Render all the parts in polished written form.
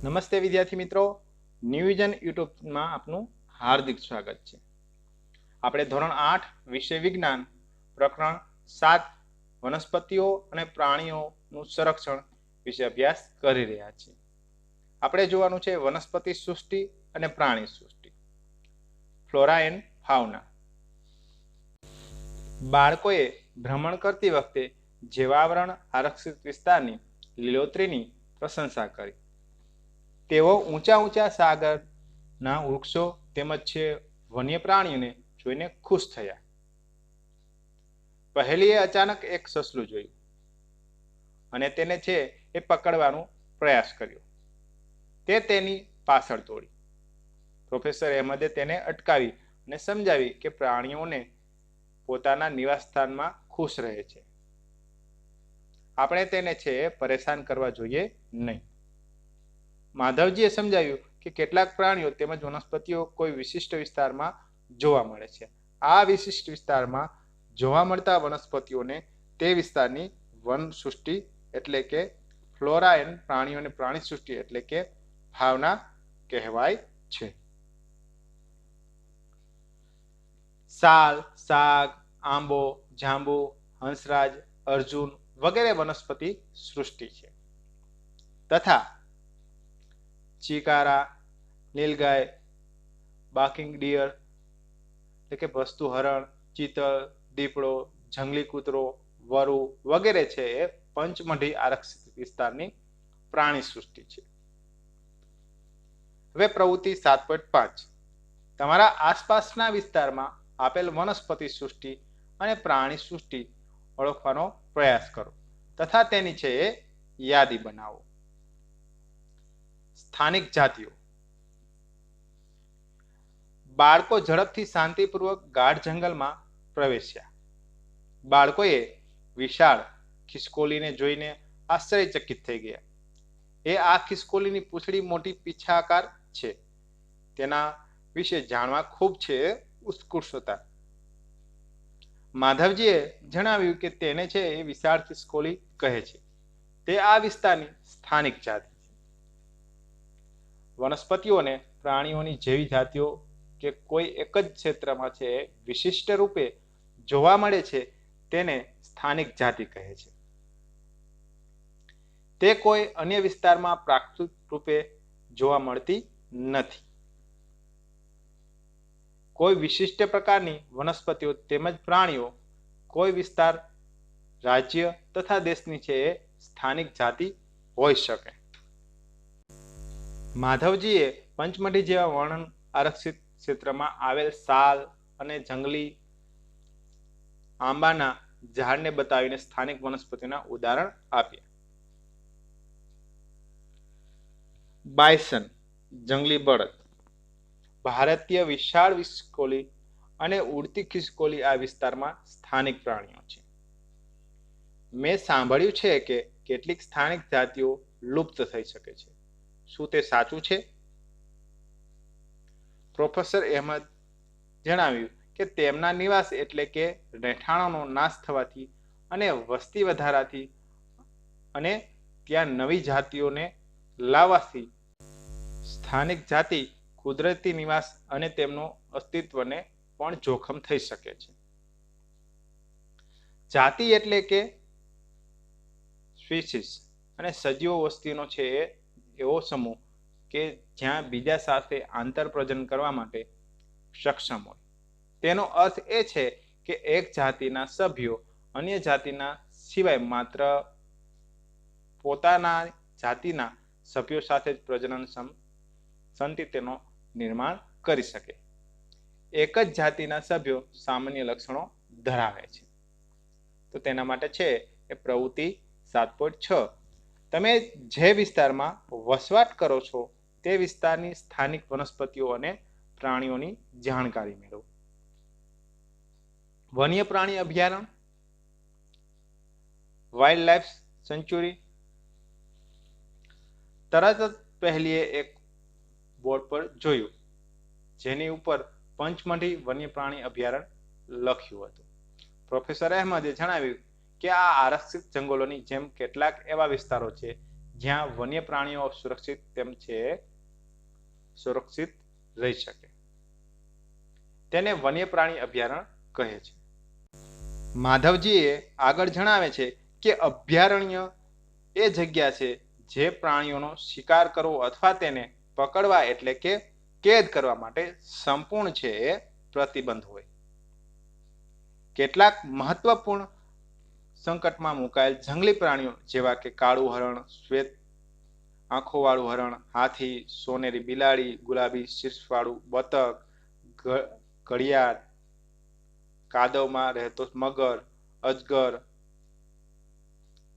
નમસ્તે વિદ્યાર્થી મિત્રો, ન્યૂવિઝન યુટ્યુબમાં આપનું હાર્દિક સ્વાગત છે. આપણે ધોરણ 8 વિષય વિજ્ઞાન પ્રકરણ 7 વનસ્પતિઓ અને પ્રાણીઓનું સંરક્ષણ વિશે અભ્યાસ કરી રહ્યા છીએ. આપણે જોવાનું છે વનસ્પતિ સૃષ્ટિ અને પ્રાણી સૃષ્ટિ, ફ્લોરા એન્ડ ફાઉના. બાળકોએ ભ્રમણ કરતી વખતે જીવાવરણ આરક્ષિત વિસ્તારની લીલોતરીની પ્રશંસા કરી. તેઓ ઊંચા ઊંચા સાગરના વૃક્ષો તેમજ છે વન્ય પ્રાણીઓને જોઈને ખુશ થયા. પહેલીએ અચાનક એક સસલું જોયું અને તેને છે એ પકડવાનો પ્રયાસ કર્યો. તે તેની પાછળ દોડી. પ્રોફેસર અહેમદે તેને અટકાવી અને સમજાવી કે પ્રાણીઓને પોતાના નિવાસસ્થાનમાં ખુશ રહે છે. આપણે તેને છે પરેશાન કરવા જોઈએ નહીં. માધવજીએ સમજાવ્યું કે કેટલાક પ્રાણીઓ તેમજ વનસ્પતિઓ કોઈ વિશિષ્ટ વિસ્તારમાં જોવા મળે છે. આ વિશિષ્ટ વિસ્તારમાં જોવા મળતા વનસ્પતિઓને તે વિસ્તારની વન સૃષ્ટિ એટલે કે ફ્લોરા એન્ડ પ્રાણીઓ અને પ્રાણી સૃષ્ટિ એટલે કે ફાઉના કહેવાય છે. સાલ, સાગ, આંબો, જાંબુ, હંસરાજ, અર્જુન વગેરે વનસ્પતિ સૃષ્ટિ છે. તથા ચિકારા, નીલગાય, બાકિંગ ડિયર એટલે કે ભસ્તુ હરણ, ચિતલ, દીપડો, જંગલી કૂતરો, વરુ વગેરે છે એ પંચમઢી આરક્ષિત વિસ્તારની પ્રાણી સૃષ્ટિ છે. હવે પ્રવૃત્તિ 7.5. તમારા આસપાસના વિસ્તારમાં આપેલ વનસ્પતિ સૃષ્ટિ અને પ્રાણી સૃષ્ટિ ઓળખવાનો પ્રયાસ કરો તથા તેની છે એ યાદી બનાવો. સ્થાનિક જાતિઓ. બાળકો ઝડપથી શાંતિપૂર્વક ગાઢ જંગલમાં પ્રવેશ્યા. બાળકોએ વિશાળ ખિસકોલીને જોઈને આશ્ચર્યચકિત થઈ ગયા. એ આ ખિસકોલીની પૂંછડી મોટી પીછાકાર છે. તેના વિશે જાણવા ખૂબ છે ઉત્કૃષ્ટતા. માધવજીએ જણાવ્યું કે તેને છે એ વિશાળ ખિસકોલી કહે છે. તે આ વિસ્તારની સ્થાનિક જાતિ છે. વનસ્પતિઓને પ્રાણીઓની જેવી જાતિઓ કે કોઈ એક જ ક્ષેત્રમાં છે વિશિષ્ટ રૂપે જોવા મળે છે તેને સ્થાનિક જાતિ કહે છે. તે કોઈ અન્ય વિસ્તારમાં પ્રાકૃતિક રૂપે જોવા મળતી નથી. કોઈ વિશિષ્ટ પ્રકારની વનસ્પતિઓ તેમજ પ્રાણીઓ કોઈ વિસ્તાર, રાજ્ય તથા દેશની છે એ સ્થાનિક જાતિ હોઈ શકે. માધવજીએ પંચમઢી જેવા વર્ણન આરક્ષિત ક્ષેત્રમાં આવેલ સાલ અને જંગલી આંબાના ઝાડને બતાવીને સ્થાનિક વનસ્પતિના ઉદાહરણ આપ્યા. બાયસન જંગલી બળદ. ભારતીય વિશાળ ખિસકોલી અને ઉડતી ખિસકોલી આ વિસ્તારમાં સ્થાનિક પ્રાણીઓ છે. મેં સાંભળ્યું છે કે કેટલીક સ્થાનિક જાતિઓ લુપ્ત થઈ શકે છે. શું તે સાચું છે? પ્રોફેસર અહેમદ જણાવ્યું કે તેમના નિવાસ એટલે કે રહેઠાણોનો નાશ થવાથી અને વસ્તી વધારાથી અને ત્યાં નવી જાતિઓને લાવવાથી સ્થાનિક જાતિ કુદરતી નિવાસ અને તેમનું અસ્તિત્વને પણ જોખમ થઈ શકે છે. જાતિ એટલે કે સ્પીસીસ અને સજીવો વસ્તીનો છે એવો સમૂહ કે જ્યાં બીજા સાથે આંતરપ્રજનન કરવા માટે સક્ષમ હોય. તેનો અર્થ એ છે કે એક જાતિના સભ્યો અન્ય જાતિના સિવાય માત્ર પોતાના જાતિના સભ્યો સાથે જ પ્રજનન સંતતિનો નિર્માણ કરી શકે. એક જ જાતિના સભ્યો સામાન્ય લક્ષણો ધરાવે છે. તો તેના માટે છે એ પ્રવૃત્તિ 7.6. તમે જે વિસ્તારમાં વસવાટ કરો છો તે વિસ્તારની સ્થાનિક વનસ્પતિઓ અને પ્રાણીઓની જાણકારી મેળવો. વન્ય પ્રાણી અભયારણ્ય, વાઇલ્ડ લાઈફ સેન્ચ્યુરી. તરત જ પહેલીએ એક બોર્ડ પર જોયું જેની ઉપર પંચમઢી વન્ય પ્રાણી અભયારણ્ય લખ્યું હતું. પ્રોફેસર અહેમદે જણાવ્યું કે આ આરક્ષિત જંગલોની જેમ કેટલાક એવા વિસ્તારો છે જ્યાં વન્ય પ્રાણીઓ સુરક્ષિત રહી શકે. તેને વન્ય પ્રાણી અભયારણ્ય કહે છે. માધવજીએ આગળ જણાવે છે કે અભયારણ્ય એ જગ્યા છે જે પ્રાણીઓનો શિકાર કરવો અથવા તેને પકડવા એટલે કે કેદ કરવા માટે સંપૂર્ણ છે એ પ્રતિબંધ હોય. કેટલાક મહત્વપૂર્ણ સંકટમાં મુકાયેલ જંગલી પ્રાણીઓ જેવા કે કાળું હરણ, શ્વેત આંખોવાળું હરણ, હાથી, સોનેરી બિલાડી, ગુલાબી શીર્ષવાળું બતક, ઘડિયાળ, કાદવમાં રહેતો મગર, અજગર,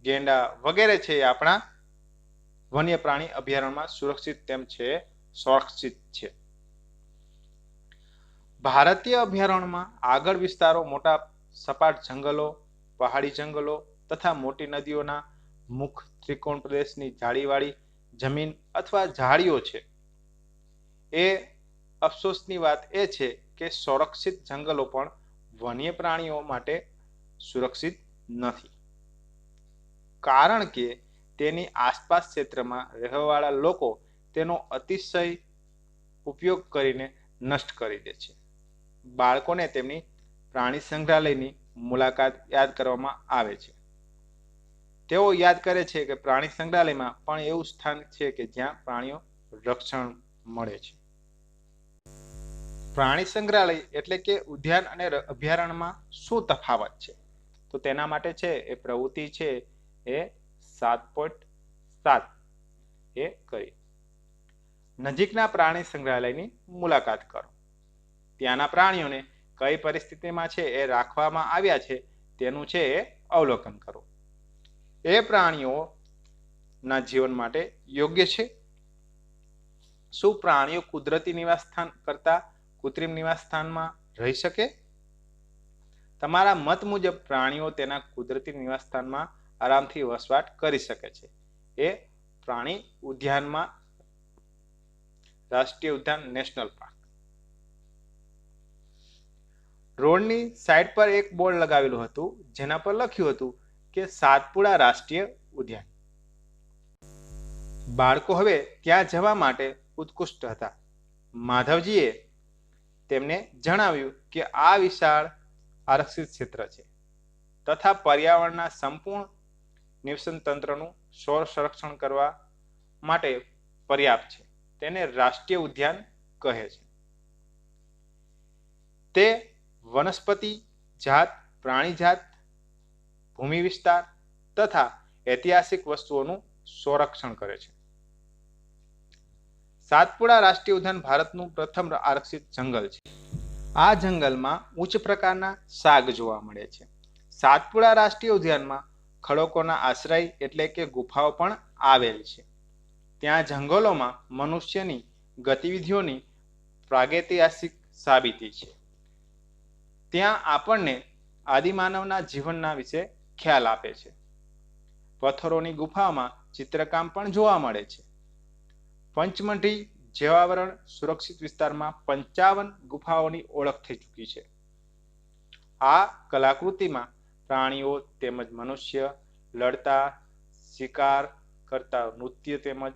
ગેંડા વગેરે છે એ આપણા વન્ય પ્રાણી અભયારણ્યમાં સુરક્ષિત છે. ભારતીય અભયારણ્યમાં આગળ વિસ્તારો મોટા સપાટ જંગલો, પહાડી જંગલો તથા મોટી નદીઓના મુખ ત્રિકોણ પ્રદેશની જાળીવાળી જમીન અથવા ઝાડીઓ છે. એ અફસોસની વાત એ છે કે સંરક્ષિત જંગલો પણ વન્ય પ્રાણીઓ માટે સુરક્ષિત નથી, કારણ કે તેની આસપાસ ક્ષેત્રમાં રહેવાવાળા લોકો તેનો અતિશય ઉપયોગ કરીને નષ્ટ કરી દે છે. બાળકોને તેમની પ્રાણી સંગ્રહાલયની મુલાકાત યાદ કરવામાં આવે છે. તેઓ યાદ કરે છે કે પ્રાણી સંગ્રહાલયમાં પણ એવું સ્થાન છે કે જ્યાં પ્રાણીઓ રક્ષણ મળે છે. પ્રાણી સંગ્રહાલય એટલે કે ઉદ્યાન અને અભયારણ્યમાં શું તફાવત છે? તો તેના માટે છે એ પ્રવૃત્તિ છે એ 7.7 એ કરી. નજીકના પ્રાણી સંગ્રહાલયની મુલાકાત કરો. ત્યાંના પ્રાણીઓને કઈ પરિસ્થિતિમાં છે એ રાખવામાં આવ્યા છે તેનું છે એ અવલોકન કરો. એ પ્રાણીઓના જીવન માટે યોગ્ય છે? શું પ્રાણીઓ કુદરતી નિવાસસ્થાન કરતા કૃત્રિમ નિવાસસ્થાનમાં રહી શકે? તમારા મત મુજબ પ્રાણીઓ તેના કુદરતી નિવાસસ્થાનમાં આરામથી વસવાટ કરી શકે છે. એ પ્રાણી ઉદ્યાનમાં રાષ્ટ્રીય ઉદ્યાન, નેશનલ પાર્ક. રોડની સાઈડ પર એક બોર્ડ લગાવેલું હતું જેના પર લખ્યું હતું કે સાતપુડા રાષ્ટ્રીય ઉદ્યાન. બાળકો હવે ત્યાં જવા માટે ઉત્કૃષ્ટ હતા. માધવજીએ તેમને જણાવ્યું કે આ વિશાળ આરક્ષિત ક્ષેત્ર છે તથા પર્યાવરણના સંપૂર્ણ નિવસન તંત્રનું સંરક્ષણ કરવા માટે પર્યાપ્ત છે. તેને રાષ્ટ્રીય ઉદ્યાન કહે છે. તે વનસ્પતિ જાત, પ્રાણી જાત, ભૂમિ વિસ્તાર તથા ઐતિહાસિક વસ્તુઓનું સંરક્ષણ કરે છે. સાતપુડા રાષ્ટ્રીય ઉદ્યાન ભારતનું પ્રથમ આરક્ષિત જંગલ છે. આ જંગલમાં ઉચ્ચ પ્રકારના શાક જોવા મળે છે. સાતપુડા રાષ્ટ્રીય ઉદ્યાનમાં ખડકોના આશ્રય એટલે કે ગુફાઓ પણ આવેલ છે. ત્યાં જંગલોમાં મનુષ્યની ગતિવિધિઓની પ્રાગૈતિહાસિક સાબિતી છે. ત્યાં આપણને આદિમાનવના જીવનના વિશે ખ્યાલ આપે છે. પથ્થરોની ગુફામાં ચિત્રકામ પણ જોવા મળે છે. પંચમઢી જેવાવરણ સુરક્ષિત વિસ્તારમાં 55 ગુફાઓની ઓળખ થઈ ચૂકી છે. આ કલાકૃતિમાં પ્રાણીઓ તેમજ મનુષ્ય લડતા, શિકાર કરતા, નૃત્ય તેમજ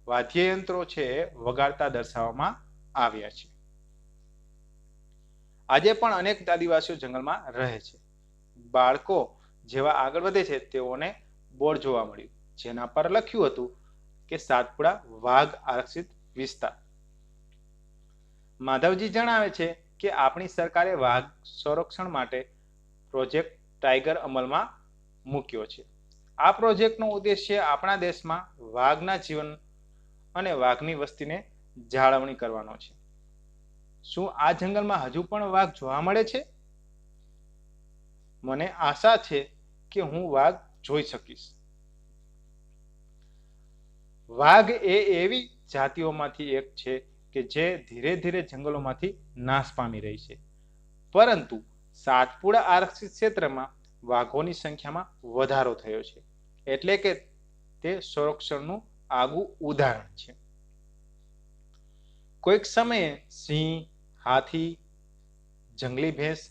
વાદ્યયંત્રો છે વગાડતા દર્શાવવામાં આવ્યા છે. આજે પણ અનેક આદિવાસીઓ જંગલમાં રહે છે. બાળકો જેવા આગળ વધે છે તેઓને બોર્ડ જોવા મળ્યું જેના પર લખ્યું હતું કે સાતપુડા વાઘ આરક્ષિત વિસ્તાર. માધવજી જણાવે છે કે આપણી સરકારે વાઘ સંરક્ષણ માટે પ્રોજેક્ટ ટાઈગર અમલમાં મૂક્યો છે. આ પ્રોજેક્ટનો ઉદ્દેશ્ય આપણા દેશમાં વાઘના જીવન અને વાઘની વસ્તીને જાળવણી કરવાનો છે. શું આ જંગલમાં હજુ પણ વાઘ જોવા મળે છે? મને આશા છે કે હું વાઘ જોઈ શકીશ. વાઘ એ એવી જાતિઓમાંથી એક છે કે જે ધીરે ધીરે જંગલોમાંથી નાશ પામી રહી છે, પરંતુ સાતપુડા આરક્ષિત ક્ષેત્રમાં વાઘોની સંખ્યામાં વધારો થયો છે, એટલે કે તે સંરક્ષણનું આગવું ઉદાહરણ છે. કોઈક સમયે સિંહ, હાથી, જંગલી ભેંસ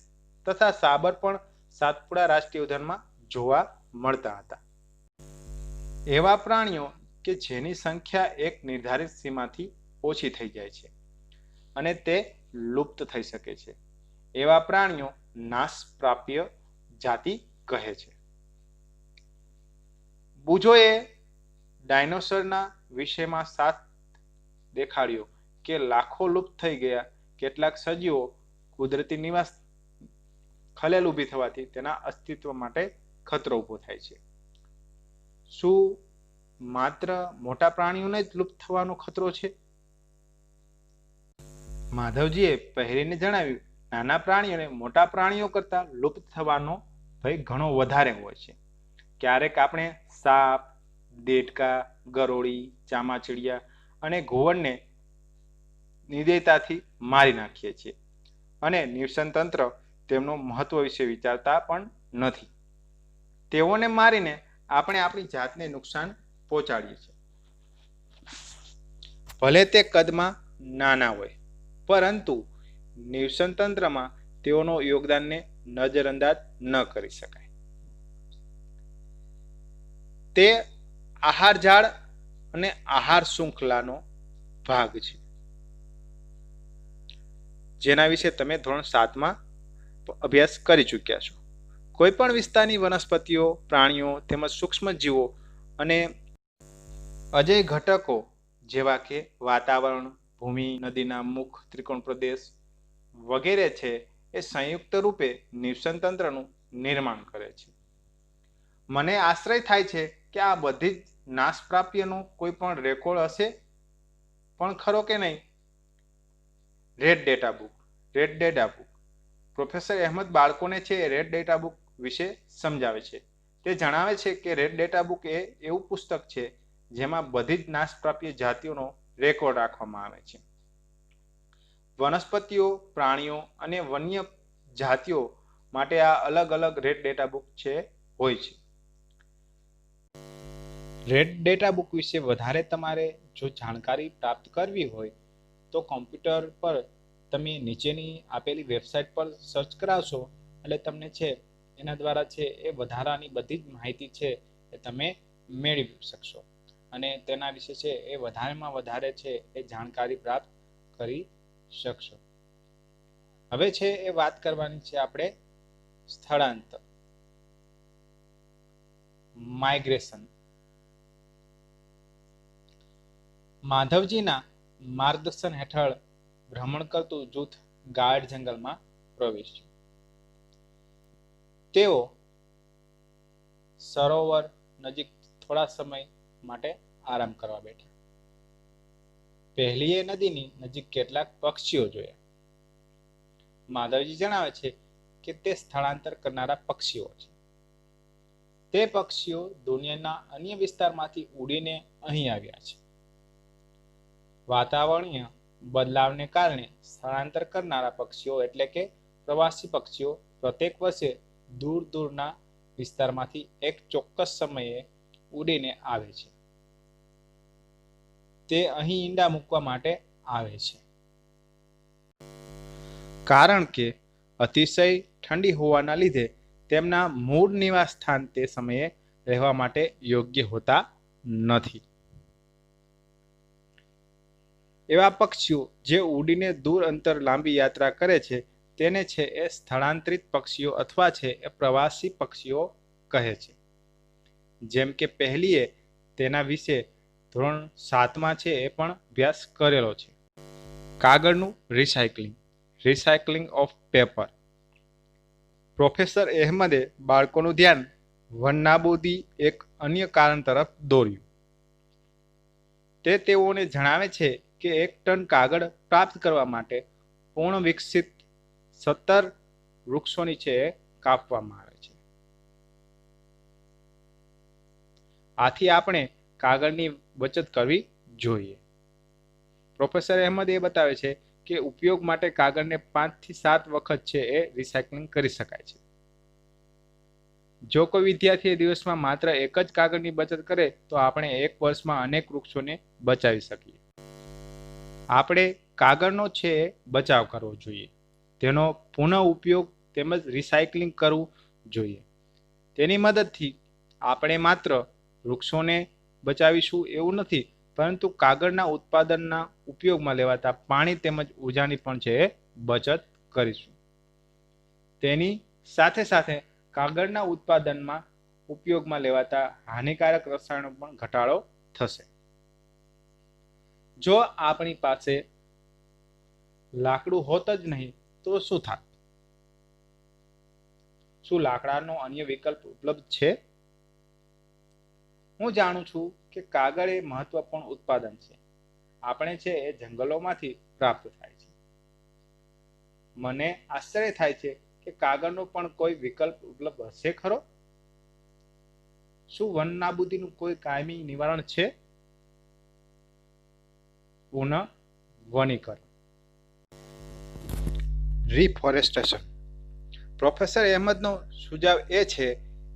તથા સાબર પણ સાતપુડા રાષ્ટ્રીય ઉદ્યાનમાં જોવા મળતા હતા. એવા પ્રાણીઓ કે જેની સંખ્યા એક નિર્ધારિત સીમાથી ઓછી થઈ જાય છે અને તે લુપ્ત થઈ શકે છે, એવા પ્રાણીઓ નાશ પ્રાપ્ય જાતિ કહે છે. બુજોએ ડાયનોસરના વિષયમાં સાથ દેખાડ્યો કે લાખો લુપ્ત થઈ ગયા કેટલાક સજીવો કુદરતી નિવાસ ખલેલ ઊભી થવાથી તેના અસ્તિત્વ માટે ખતરો ઊભો થાય છે. શું માત્ર મોટા પ્રાણીઓને જ લુપ્ત થવાનો ખતરો છે? માધવજીએ પહેરીને જણાવ્યું, નાના પ્રાણીઓને મોટા પ્રાણીઓ કરતા લુપ્ત થવાનો ભય ઘણો વધારે હોય છે. ક્યારેક આપણે સાપ, દેડકા, ગરોળી, ચામાચીડિયા અને ઘુવડને નિર્દયતાથી મારી નાખીએ છીએ અને નિવસન તંત્ર તેમનો મહત્વ વિશે વિચારતા પણ નથી. તેઓને મારીને આપણે આપણી જાતને નુકસાન પહોંચાડીએ છીએ. ભલે તે કદમાં નાના હોય, પરંતુ નિવસન તંત્રમાં તેઓનો યોગદાનને નજરઅંદાજ ન કરી શકાય. તે આહાર ઝાડ અને આહાર શૃંખલાનો ભાગ છે, જેના વિશે તમે ધોરણ 7માં અભ્યાસ કરી ચૂક્યા છો. કોઈ પણ વિસ્તારની વનસ્પતિઓ, પ્રાણીઓ તેમજ સૂક્ષ્મ જીવો અને અજેય ઘટકો જેવા કે વાતાવરણ, ભૂમિ, નદીના મુખ, ત્રિકોણ પ્રદેશ વગેરે છે એ સંયુક્ત રૂપે નિવસન તંત્રનું નિર્માણ કરે છે. મને આશ્ચર્ય થાય છે કે આ બધી જ નાશ પ્રાપ્યનો કોઈ પણ રેકોર્ડ હશે પણ ખરો કે નહીં. Red data book. Professor Ahmed બાળકોને છે રેડ ડેટા બુક વિશે સમજાવે છે. તે જણાવે છે કે રેડ ડેટા બુક એ એવું પુસ્તક છે જેમાં બધી જ નાશ પ્રાપ્ય જાતિઓનો રેકોર્ડ રાખવામાં આવે છે. વનસ્પતિઓ, પ્રાણીઓ અને વન્ય જાતિઓ માટે આ અલગ અલગ રેડ ડેટા બુક છે હોય છે. રેડ ડેટા બુક વિશે વધારે તમારે જો જાણકારી પ્રાપ્ત કરવી હોય તો કોમ્પ્યુટર પર તમે નીચેની આપેલી વેબસાઇટ પર સર્ચ કરાવશો એટલે તમને છે એના દ્વારા છે એ વધારાની બધી જ માહિતી છે એ તમે મેળવી શકશો અને તેના વિશે છે એ વધારેમાં વધારે છે એ જાણકારી પ્રાપ્ત કરી શકશો. હવે છે એ વાત કરવાની છે આપણે સ્થળાંતર, માઇગ્રેશન. માધવજીના માર્ગદર્શન હેઠળ ભ્રમણ કરતું જૂથ ગાઢ જંગલમાં પ્રવેશ્યું. તેઓ સરોવર નજીક થોડા સમય માટે આરામ કરવા બેઠા. પહેલીએ નદીની નજીક કેટલાક પક્ષીઓ જોયા. માધવજી જણાવે છે કે તે સ્થળાંતર કરનારા પક્ષીઓ છે. તે પક્ષીઓ દુનિયાના અન્ય વિસ્તારમાંથી ઉડીને અહીં આવ્યા છે. વાતાવરણીય બદલાવને કારણે સ્થળાંતર કરનારા પક્ષીઓ એટલે કે પ્રવાસી પક્ષીઓ પ્રત્યેક વર્ષે દૂર દૂરના વિસ્તારમાંથી એક ચોક્કસ સમયે ઉડીને આવે છે. તે અહીં ઈંડા મૂકવા માટે આવે છે. કારણ કે અતિશય ઠંડી હોવાના લીધે તેમના મૂળ નિવાસ સ્થાન તે સમયે રહેવા માટે યોગ્ય હોતા નથી. એવા પક્ષીઓ જે ઉડીને દૂર અંતર લાંબી યાત્રા કરે છે તેને છે એ સ્થળાંતરિત પક્ષીઓ અથવા છે એ પ્રવાસી પક્ષીઓ કહે છે. જેમ કે પહેલીએ તેના વિશે ધોરણ 7માં છે એ પણ અભ્યાસ કરેલો છે. કાગળનું રિસાયકલિંગ ઓફ પેપર. પ્રોફેસર અહેમદે બાળકોનું ધ્યાન વનનાબૂદી એક અન્ય કારણ તરફ દોર્યું. તે તેઓને જણાવે છે કે 1 ટન કાગળ પ્રાપ્ત કરવા માટે પૂર્ણ વિકસિત 17 વૃક્ષોની છે કાપવામાં આવે છે. આથી આપણે કાગળની બચત કરવી જોઈએ. પ્રોફેસર અહેમદ એ બતાવે છે કે ઉપયોગ માટે કાગળને 5 થી 7 વખત છે એ રિસાયકલિંગ કરી શકાય છે. જો કોઈ વિદ્યાર્થી દિવસમાં માત્ર એક જ કાગળની બચત કરે તો આપણે 1 વર્ષમાં અનેક વૃક્ષોને બચાવી શકીએ. આપણે કાગળનો છે બચાવ કરવો જોઈએ. તેનો પુનઃ ઉપયોગ તેમજ રિસાયકલિંગ કરવું જોઈએ. તેની મદદથી આપણે માત્ર વૃક્ષોને બચાવીશું એવું નથી, પરંતુ કાગળના ઉત્પાદનના ઉપયોગમાં લેવાતા પાણી તેમજ ઉર્જાની પણ છે બચત કરીશું. તેની સાથે સાથે કાગળના ઉત્પાદનમાં ઉપયોગમાં લેવાતા હાનિકારક રસાયણો પણ ઘટાડો થશે. જો આપણી પાસે લાકડું હોત જ નહીં તો શું થાત? શું લાકડાનો અન્ય વિકલ્પ ઉપલબ્ધ છે? હું જાણું છું કે કાગળ એ મહત્વપૂર્ણ ઉત્પાદન છે. આપણે છે એ જંગલોમાંથી પ્રાપ્ત થાય છે. મને આશ્ચર્ય થાય છે કે કાગળનો પણ કોઈ વિકલ્પ ઉપલબ્ધ હશે ખરો? શું વન નાબૂદીનું કોઈ કાયમી નિવારણ છે? પુનઃ વનીકરણ. રિફોરેસ્ટેશન. પ્રોફેસર અહેમદનો સુઝાવ એ છે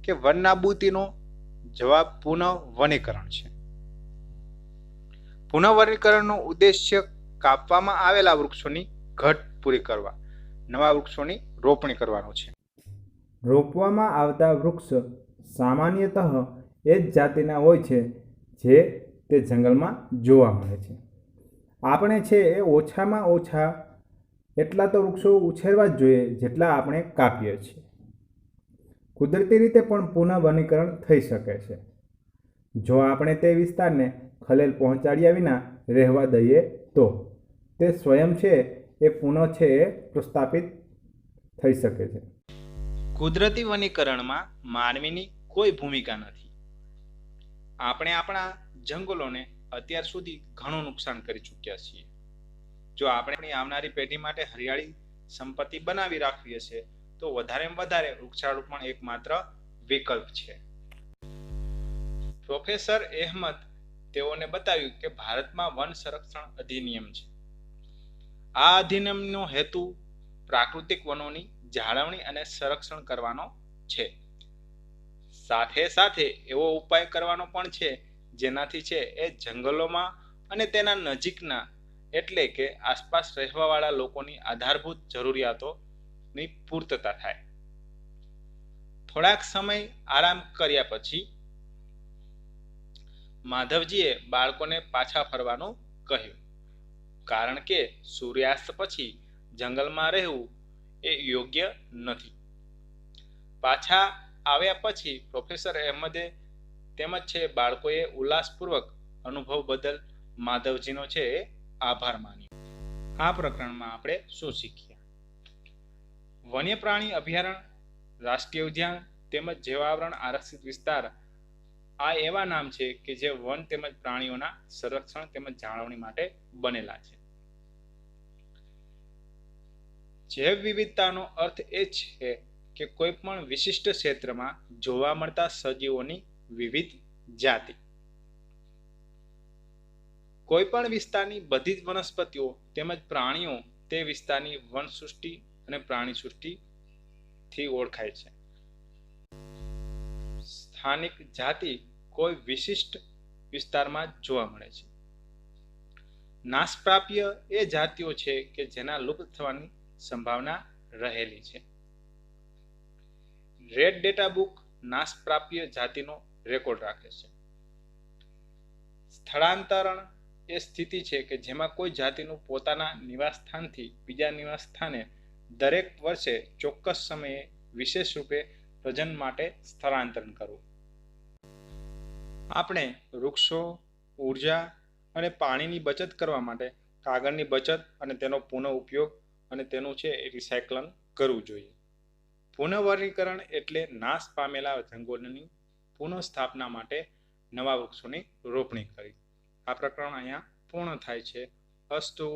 કે વન નાબૂદીનો જવાબ પુનઃ વનીકરણ છે. પુનઃ વનીકરણનો ઉદ્દેશ્ય કાપવામાં આવેલા વૃક્ષોની ઘટ પૂરી કરવા, નવા વૃક્ષોની રોપણી કરવાનો છે. રોપવામાં આવતા વૃક્ષ સામાન્યતઃ એ જ જાતિના હોય છે જે તે જંગલમાં જોવા મળે છે. આપણે છે એ ઓછામાં ઓછા એટલા તો વૃક્ષો ઉછેરવા જ જોઈએ જેટલા આપણે કાપીએ છીએ. કુદરતી રીતે પણ પુનઃ વનીકરણ થઈ શકે છે જો આપણે તે વિસ્તારને ખલેલ પહોંચાડ્યા વિના રહેવા દઈએ તો. તે સ્વયં છે એ પુનઃ છે એ પ્રસ્થાપિત થઈ શકે છે. કુદરતી વનીકરણમાં માનવીની કોઈ ભૂમિકા નથી. આપણે આપણા જંગલોને અત્યાર સુધી ઘણું નુકસાન કરી ચૂક્યા છીએ. જો આપણે આવનારી પેઢી માટે હરિયાળી સંપત્તિ બનાવી રાખવી હશે તો વધારેમાં વધારે વૃક્ષારોપણ એકમાત્ર વિકલ્પ છે. પ્રોફેસર અહેમદ તેઓને બતાવ્યું કે ભારતમાં વન સંરક્ષણ અધિનિયમ છે. આ અધિનિયમનો હેતુ પ્રાકૃતિક વનોની જાળવણી અને સંરક્ષણ કરવાનો છે. સાથે સાથે એવો ઉપાય કરવાનો પણ છે જેનાથી છે એ જંગલોમાં અને તેના નજીકના એટલે કે આસપાસ રહેવાવાળા લોકોની આધારભૂત જરૂરિયાતોની પૂર્તતા થાય. થોડાક સમય આરામ કર્યા પછી માધવજીએ બાળકોને પાછા ફરવાનું કહ્યું, કારણ કે સૂર્યાસ્ત પછી જંગલમાં રહેવું એ યોગ્ય નથી. પાછા આવ્યા પછી પ્રોફેસર અહેમદે તેમજ છે બાળકોએ ઉલ્લાસપૂર્વક અનુભવ બદલ માધવજીનો છે આભાર માન્યો. આ પ્રકરણમાં આપણે શું શીખ્યા? વન્ય પ્રાણી અભયારણ્ય, રાષ્ટ્રીય ઉદ્યાન તેમજ જૈવાવરણ આરક્ષિત વિસ્તાર આ એવા નામ છે કે જે વન તેમજ પ્રાણીઓના સંરક્ષણ તેમજ જાળવણી માટે બનેલા છે. જૈવ વિવિધતાનો અર્થ એ છે કે કોઈ પણ વિશિષ્ટ ક્ષેત્રમાં જોવા મળતા સજીવોની વિવિધ જાતિ. કોઈ પણ વિસ્તારની બધી જ વનસ્પતિઓ તેમજ પ્રાણીઓ તે વિસ્તારની વનસૃષ્ટિ અને પ્રાણી સૃષ્ટિથી ઓળખાય છે. સ્થાનિક જાતિ કોઈ વિશિષ્ટ વિસ્તારમાં જોવા મળે છે. નાશપ્રાપ્ય એ જાતિઓ છે કે જેના લુપ્ત થવાની સંભાવના રહેલી છે. રેડ ડેટા બુક નાશપ્રાપ્ય જાતિનો રેકોર્ડ રાખે છે. સ્થળાંતરણ એ સ્થિતિ છે કે જેમાં કોઈ જાતિનું પોતાના નિવાસસ્થાનથી બીજા નિવાસસ્થાને દરેક વર્ષે ચોક્કસ સમયે વિશેષ રૂપે પ્રજનન માટે સ્થળાંતરણ કરવું. આપણે વૃક્ષો, ઉર્જા અને પાણીની બચત કરવા માટે કાગળની બચત અને તેનો પુનઃ ઉપયોગ અને તેનું છે રિસાયકલન કરવું જોઈએ. પુનઃવનીકરણ એટલે નાશ પામેલા જંગલોની પુનઃસ્થાપના માટે નવા વૃક્ષોની રોપણી કરી. આ પ્રકરણ અહીંયા પૂર્ણ થાય છે. અસ્તુ.